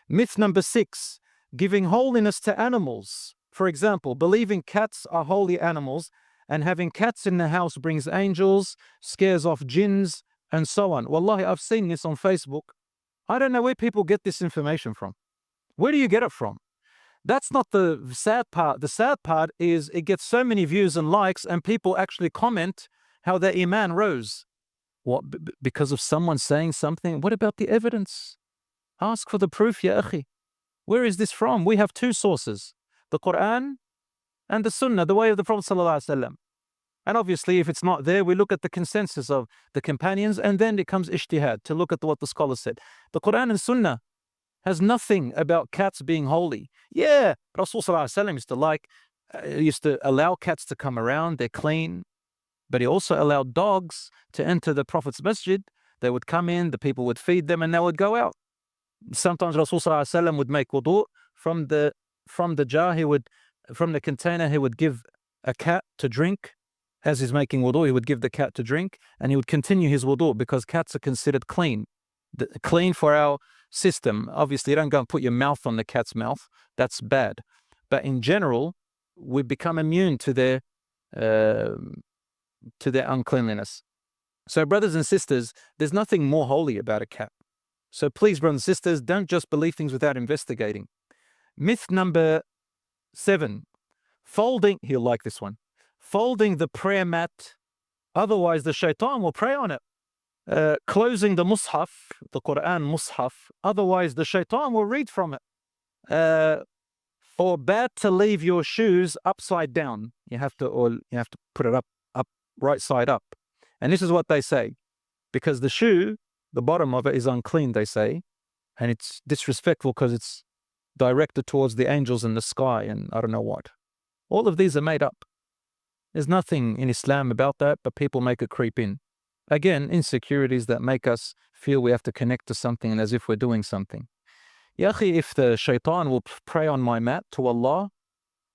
Myth number 6, giving holiness to animals. For example, believing cats are holy animals and having cats in the house brings angels, scares off jinns, and so on. Wallahi, I've seen this on Facebook. I don't know where people get this information from. Where do you get it from? That's not the sad part. The sad part is it gets so many views and likes, and people actually comment how their Iman rose. What? Because of someone saying something? What about the evidence? Ask for the proof, ya akhi. Where is this from? We have two sources, the Qur'an and the Sunnah, the way of the Prophet ﷺ. And obviously, if it's not there, we look at the consensus of the companions, and then it comes ijtihad to look at what the scholars said. The Qur'an and Sunnah has nothing about cats being holy. Yeah, Rasul ﷺ used to allow cats to come around, they're clean, but he also allowed dogs to enter the Prophet's masjid. They would come in, the people would feed them, and they would go out. Sometimes Rasul ﷺ would make wudu from the jar, from the container, he would give a cat to drink. As he's making wudu, he would give the cat to drink, and he would continue his wudu because cats are considered clean. Clean for our system. Obviously, you don't go and put your mouth on the cat's mouth. That's bad. But in general, we become immune to their uncleanliness. So brothers and sisters, there's nothing more holy about a cat. So please, brothers and sisters, don't just believe things without investigating. Myth number 7, he'll like this one, folding the prayer mat, otherwise the shaitan will pray on it. Closing the mushaf, the Qur'an mushaf, otherwise the shaitan will read from it. Or bad to leave your shoes upside down. You have to put it up right side up. And this is what they say, because the shoe, the bottom of it is unclean, they say, and it's disrespectful because it's directed towards the angels in the sky and I don't know what. All of these are made up. There's nothing in Islam about that, but people make it creep in. Again, insecurities that make us feel we have to connect to something and as if we're doing something. Ya akhi, if the shaitan will pray on my mat to Allah,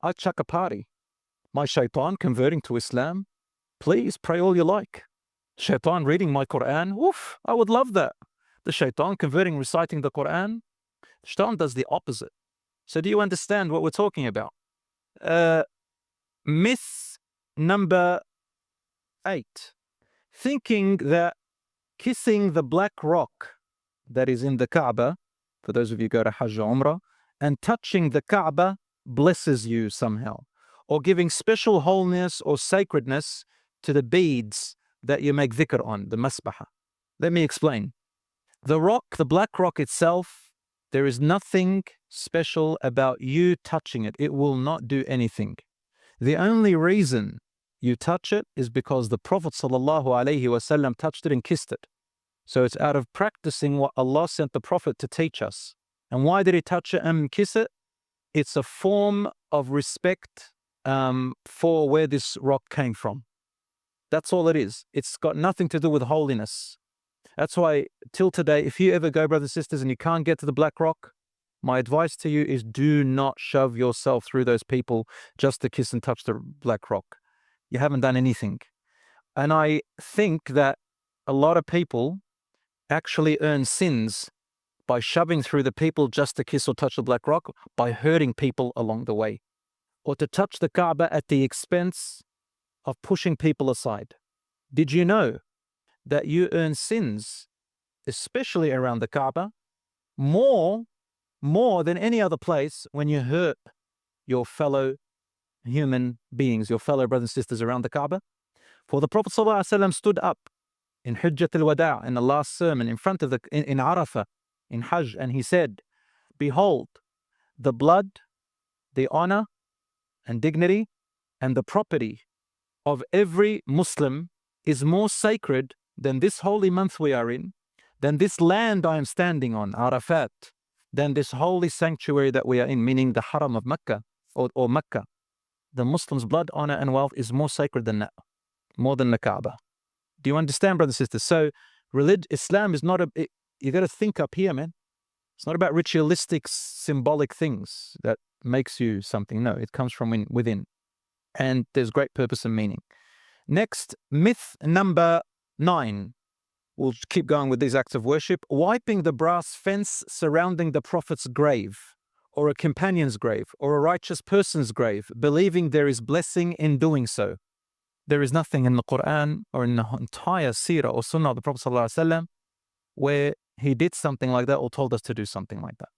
I'd chuck a party. My shaitan converting to Islam, please pray all you like. Shaitan reading my Qur'an, oof, I would love that. The shaitan converting, reciting the Qur'an, shaitan does the opposite. So do you understand what we're talking about? Myth number 8. Thinking that kissing the black rock that is in the Kaaba, for those of you who go to Hajj or Umrah, and touching the Kaaba blesses you somehow, or giving special holiness or sacredness to the beads that you make dhikr on, the masbaha. Let me explain. The rock, the black rock itself, there is nothing special about you touching it. It will not do anything. The only reason you touch it is because the Prophet ﷺ touched it and kissed it. So it's out of practicing what Allah sent the Prophet to teach us. And why did he touch it and kiss it? It's a form of respect for where this rock came from. That's all it is. It's got nothing to do with holiness. That's why till today, if you ever go, brothers and sisters, and you can't get to the black rock, my advice to you is do not shove yourself through those people just to kiss and touch the black rock. You haven't done anything. And I think that a lot of people actually earn sins by shoving through the people just to kiss or touch the black rock, by hurting people along the way, or to touch the Kaaba at the expense of pushing people aside. Did you know that you earn sins, especially around the Kaaba, more than any other place when you hurt your fellow human beings, your fellow brothers and sisters around the Kaaba? For the Prophet ﷺ stood up in Hujjat al-Wada', in the last sermon, in front of in Arafah, in Hajj, and he said, behold, the blood, the honor and dignity and the property of every Muslim is more sacred than this holy month we are in, than this land I am standing on, Arafat, than this holy sanctuary that we are in, meaning the Haram of Mecca or Mecca. The Muslim's blood, honor and wealth is more sacred than that, more than the Kaaba. Do you understand, brothers and sisters? So Islam is not you got to think up here, man. It's not about ritualistic, symbolic things that makes you something. No, it comes from within. And there's great purpose and meaning. Next, myth number 9. we'll keep going with these acts of worship. Wiping the brass fence surrounding the Prophet's grave, or a companion's grave, or a righteous person's grave, believing there is blessing in doing so. There is nothing in the Qur'an or in the entire seerah or sunnah of the Prophet ﷺ where he did something like that or told us to do something like that.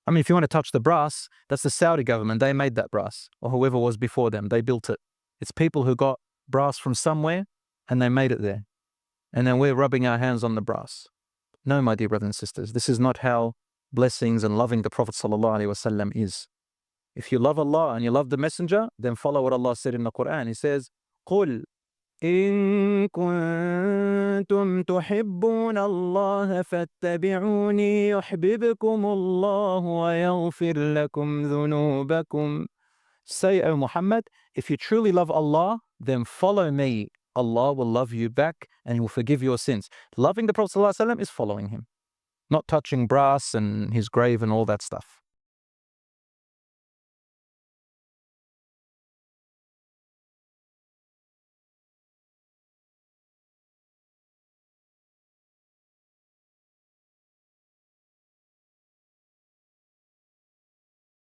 I mean, if you want to touch the brass, that's the Saudi government. They made that brass, or whoever was before them. They built it. It's people who got brass from somewhere and they made it there. And then we're rubbing our hands on the brass. No, my dear brothers and sisters, this is not how blessings and loving the Prophet ﷺ is. If you love Allah and you love the Messenger, then follow what Allah said in the Quran. He says, قُلْ إِن كُنتُمْ تُحِبُّونَ اللَّهَ فَاتَّبِعُونِي يُحْبِبْكُمُ اللَّهُ وَيَغْفِرْ لَكُمْ ذُنُوبَكُمْ. Say, O Muhammad, if you truly love Allah, then follow me. Allah will love you back and He will forgive your sins. Loving the Prophet ﷺ is following him, not touching brass and his grave and all that stuff.